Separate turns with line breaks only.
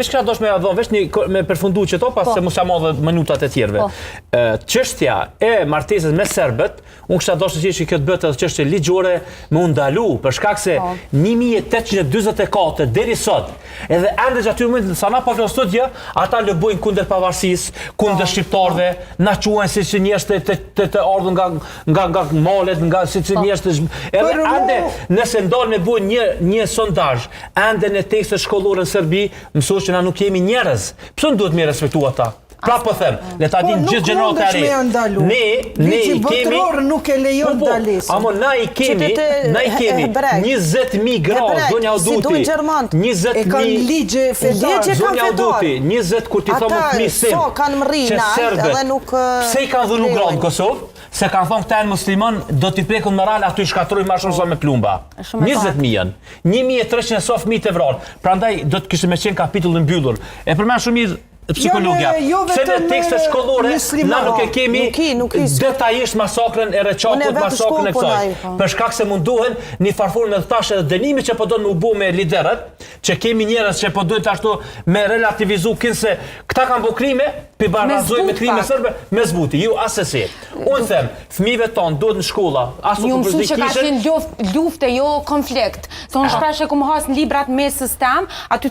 Shkra dosh me dhon vesh me përfundu që to, pas se mos jam edhe minutat e tjerëve. Çështja e martesës me serbët, unë kisha dashur që kjo të bëhet edhe çështje ligjore me u ndalu, për shkak se 1844 deri sot, edhe ende aty moment sa na pa vlerë studio, ata lobojnë kundër pavarësisë, kundër shqiptarëve, na quajnë si njerëz të ardhur nga malet, nga si njerëz të edhe ende nëse ndalën me bëjnë një sondazh, ende në tekstet shkollore në Serbi, mësohet që na nuk jemi njerëz. Pse duhet me respektu ata? Pra po them, le ta dinë gjithë gjenerat e ri. Ne i kemi
nuk e lejon ndalesën.
Amo na i kemi 20.000 gradë zonja Auduti. 20.000
kanë ligje fetare.
Zonja Auduti, 20 kur ti thonë fëmijë
so kanë rrinë edhe nuk
pse i kanë dhënë gradë në Kosovë? Se kanë thonë këta janë musliman, do t'i prekun moral, aty shkatrojnë ma shumë sa me plumba. 20.000 janë. 1.300 so fëmijë të vrarë. Prandaj do të kishte me qenë kapitull i mbyllur. E përmend shumë mirë psikologja. Se në tekstet shkollore na nuk e kemi detajisht masakrën e Reçatit, masakrën e kësaj. Për shkak se munduhen një farformë të thashë edhe dënimi që po do në u bu me liderët, që kemi njerëz që po duhet ashtu me relativizu kinse këta kanë bu krime, pi barazojnë me krime serbe, me zbuti, ju asesi. Unë them, fëmijëve tonë duhet në shkolla, ashtu
ju mësu që ka qenë lufte, jo konflikt. Thonë shpesh e ku më has në librat mesës tem, aty